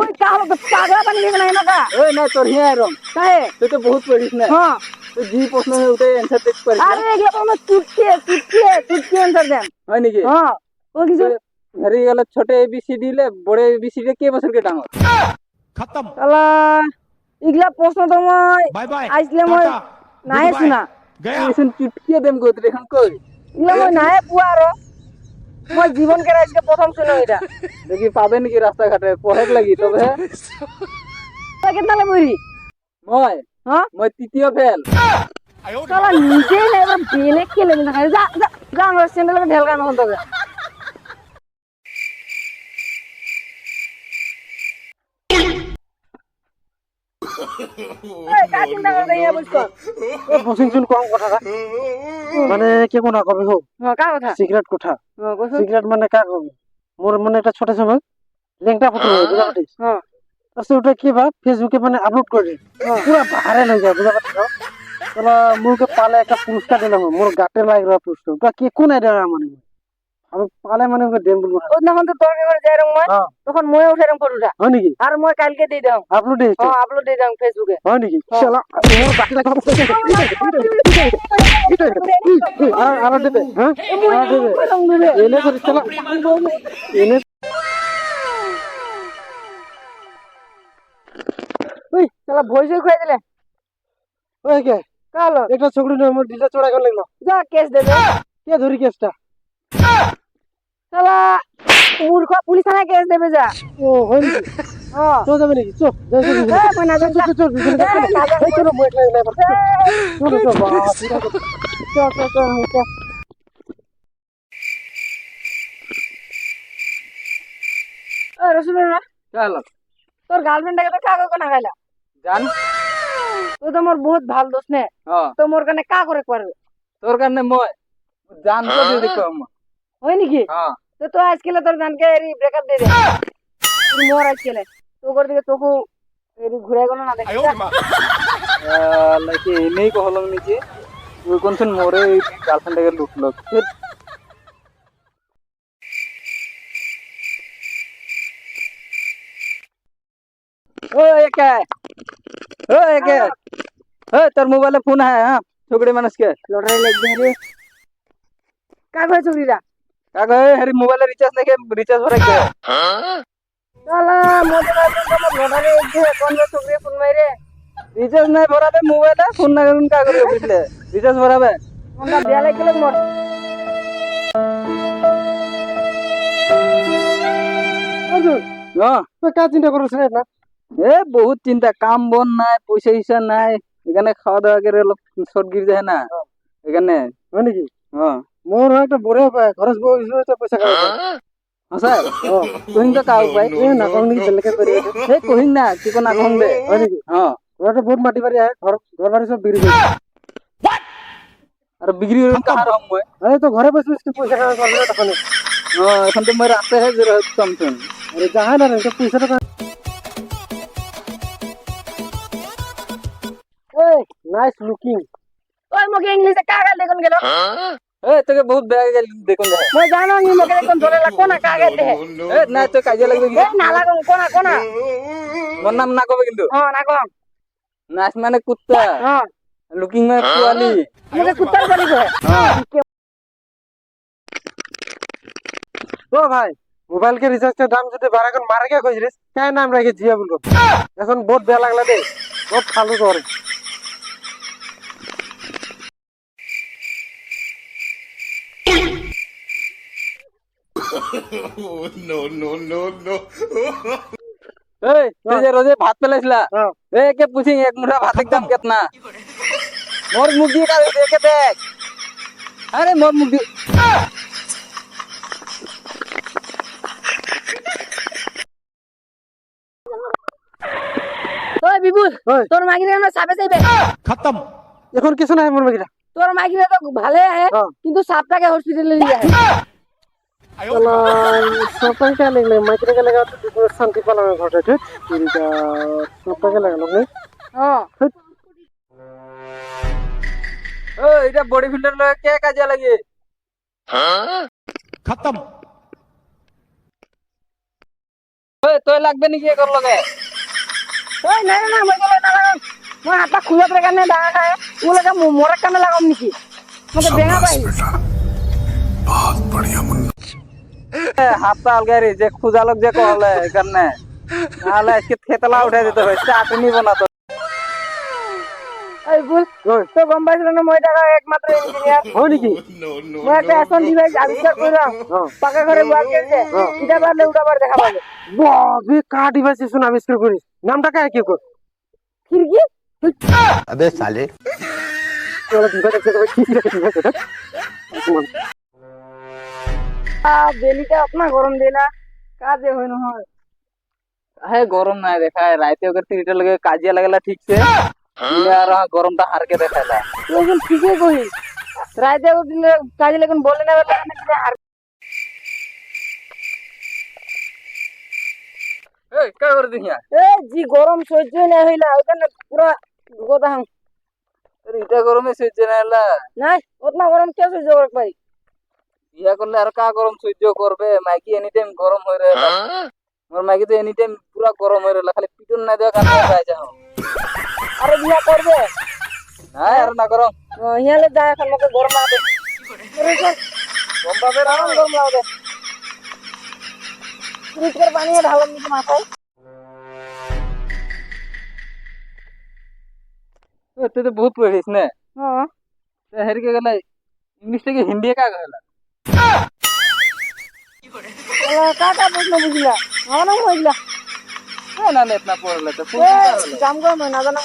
ওই কালো তো পাগলা পানি গেল না কা ওই না তোর হিয়া রং কাহে তুই তো বহুত পড়িস না হ্যাঁ তুই জি প্রশ্ন উঠে অ্যানসার দেখতে পারিস আরে এগুলো কোনো চুটকি आंसर দেন হয় নাকি হ্যাঁ ও কিছু হারিয়ে গেল ছোট এবিসিডি লে বড় এবিসিডি কে বছর কে ডাঙর खत्म শালা ইগলা প্রশ্ন তো মই बाय बाय আইসলে মই নাই শুনা गया এখন চুটকিয়ে দেম গোদরে এখন কই ইগলা মই নাই পুয়ারো মই জীবন কে আজকে প্রথম শুনো এটা দেখি পাবে নাকি রাস্তাঘাটে পড়ে লাগি তবে কেতনালে বইরি মই হ্যাঁ মই তৃতীয় ফেল শালা নিজে না এবার বেলে খেলে না যা যা যা আমার স্যান্ডেলে ঢেল গান হতো এই কা চিন্তা করে ইয়া বুঝছো বসিংছুন কম কথাটা মানে কে কোনা কবে হোক হ্যাঁ কা কথা সিক্রেট কথা হ্যাঁ কইছো সিক্রেট মানে কা কবে মোর মানে একটা ছোট সময় লিংকটা ফটো বুঝা পারিস হ্যাঁ আচ্ছা ওটা কি ভাব ফেসবুকে মানে আপলোড করে পুরো ভাইরাল হয়ে যায় বুঝা পারিস তাহলে মুখে পালে একটা পুরস্কার দিলাম মোর গাটে লাগলো পুরস্কার ওটা কে কোন আইডিয়া মানে আমি পালে মানে ওকে দেন বলবো ওই যখন তো তোর ঘরে যাই রং মই হ্যাঁ তখন মই উঠাইরাম ফটোটা হয় নাকি আর মই কালকে দিয়ে দাও আপলোড দিয়েছে হ্যাঁ আপলোড দিয়ে দাও ফেসবুকে হয় নাকি শালা মোর গাটে লাগলো আর দেবে হ্যাঁ আর দেবে এনে করিস শালা এনে ওই শালা ভইস খুঁয়ে দিলে ওই কে কালো একটা ছকড়ি না মোর দিশা চড়া করে লাগলো যা কেস দেবে কে ধরি কেসটা শালা মূর্খ পুলিশ থানায় কেস দেবে যা ও হয় নাকি হ্যাঁ চল যাবে নাকি চল কই না যা চল চল মোট লাগে না চল চল চল রসুলরা চল তোর গার্লফ্রেন্ডটাকে তো কাগজ কোনা খাইলা জান তুই তো মোর বহুত ভাল দোস্ত নে হ্যাঁ তো মোর কানে কা করে করবে তোর কারণে মই জান তো দিয়ে দেখো আমার হয় নাকি হ্যাঁ তো তো আজকে তোর জানকে এরি ব্রেকআপ দিয়ে দে তুই মোর আজকে তো করে দিকে তোকে এরি ঘুরে গেল না দেখি লাইকে এনেই কহলাম নাকি ওই কোনছেন মোরে গার্লফ্রেন্ডটাকে লুটলো ও একে ও একে ও তোর মোবাইলে ফোন হ্যাঁ হ্যাঁ छोकरे मानस के লটারি লাগবে রে কা কই চুরিরা কাকা হেরি মোবাইলে রিচার্জ নাকি রিচার্জ ভরাই দে শালা মোদের আছে তো লটারি লাগবে কোন রে চুরি ফোন মাইরে রিচার্জ নাই ভরাবে মোবাইলে ফোন না করুন কা করে বুঝলে রিচার্জ ভরাবে কোনটা দেয়া লাগলে মোর অর্জুন হ্যাঁ তুই কা চিন্তা করছিস রে না এ বহুত চিন্তা কাম বন নাই পয়সা হিসা নাই এখানে খাওয়া দাওয়া করে শর্ট গির যায় না এখানে হয় নাকি হ্যাঁ মোর একটা বড় পায় খরচ বউ ইসে পয়সা খাওয়া হসা কহিন তো কাউ পাই এ না কোন নাকি তেলকে করে এ কহিন না কি কোন আখন দে হয় নাকি হ্যাঁ ওটা বহুত মাটি বাড়ি আয় ঘর ঘর বাড়ি সব বিক্রি করে আর বিক্রি করে কাহার হম মই আরে তো ঘরে বসে বসে পয়সা খাওয়া করবে তখন হ্যাঁ এখন তো মই রাতে হে জোর কমছেন আরে যাহা না রে তো পয়সাটা ওই নাইস লুকিং ওই মকে ইংলিশে কাগজ দেখুন গেল এ তোকে বহুত বেয়া গেল দেখুন দে মই জানো নি মকে দেখুন ধরে লা কোনা কাগজ দে এ না তো কাজে লাগবে কি এ না লাগো কোনা কোনা মোর নাম না কবে কিন্তু হ্যাঁ না কম নাচ মানে কুত্তা হ্যাঁ লুকিং মানে কোয়ালি মকে কুত্তার বলি কয় হ্যাঁ ও ভাই মোবাইল কে রিচার্জের দাম যদি বাড়া কোন মারা কে কইছিস কাই নাম রাখে জিয়া বলবো এখন বহুত বেয়া লাগলা দে বহুত ফালতু করে এই তুই যে রোজে ভাত পেলাইছিলা হ্যাঁ এ কে পুছিং এক মুঠা ভাতের দাম কেতনা মোর মুখ দিয়ে কাজ দেখে দেখ আরে মোর মুখ দিয়ে ওই বিপুল ওই তোর মাগিরে না সাপে যাইবে खत्म এখন কিছু নাই মোর মাগিরা তোর মাগিরে তো ভালো আহে হ্যাঁ কিন্তু সাপটাকে হসপিটালে নিয়ে যায় শালা সবটাই কে লাগলে মাইকে কে লাগা তো শান্তি পালাম ঘরটা ঠিক তিনটা সবটাকে লাগালো নাই হ্যাঁ ও এটা বডি ফিল্টার লগে কে কাজে লাগে खत्म ওই তোই লাগবে নাকি এ করলো গে? ওই না না না মই গেলে না লাগাম মই হাতটা খুলে পড়ে কানে ডাঙা খায় ওগুলোকে মোরে কানে লাগাম নাকি মতে বেঙা পাই হাতটা আলগারি যে খুজালক যে করলে এখানে নাহলে আজকে থেতলা উঠে দিতে হবে চাটনি বানা তো। এই বুল তো গম পাইছিল না মই টাকা একমাত্র ইঞ্জিনিয়ার হয় নাকি? মই একটা অ্যাকশন ডিভাইস আবিষ্কার করলাম পাকা ঘরে বুয়া গেছে এটা পারলে ওটা পার দেখা পাবে বাবে কা ডিভাইস শুন আবিষ্কার করিস নামটা কায় কি কর খিড়কি अबे साले তোরা ডিভাইস আছে তবে কি ডিভাইস এটা বেলিটা আপনা গরম দে না কাজে হয় না হয় হ্যাঁ গরম নাই দেখায় রাইতে ওকে তিনটা লগে কাজিয়া লাগলা ঠিক সে আর গরমটা হারকে দেখাইলা তুই এখন ঠিকই কহিস রাইতে উঠলে কাজে লেগুন বলে না বেলা আর এই কা করে দিহিয়া এ জি গরম সহ্য না হইলা ওখানে পুরা গোদা হাম এটা গরমে সহ্য না এলা নাই ওতনা গরম কে সহ্য করে পাই ইয়া করলে আর কা গরম সহ্য করবে মাইকি এনি টাইম গরম হয়ে রহে মোর মাইকি তো এনি টাইম পুরা গরম হয়ে রহে খালি পিটন না দেওয়া কানে যায় যাও আরে বিয়া করবে না আর না গরম হিয়ালে যায় এখন মকে গরম লাগে গম পাবে না গরম লাগে ফ্রিজের পানি ঢালাম নিচে মাথায় তুই তো বহুত পড়িস না হ্যাঁ হেরকে গেলে ইংলিশ থেকে হিন্দি কা গেলা কাটা প্রশ্ন বুঝলা আমার নাম বুঝলা না না ইতনা পড়লে তো কাম কর না জানা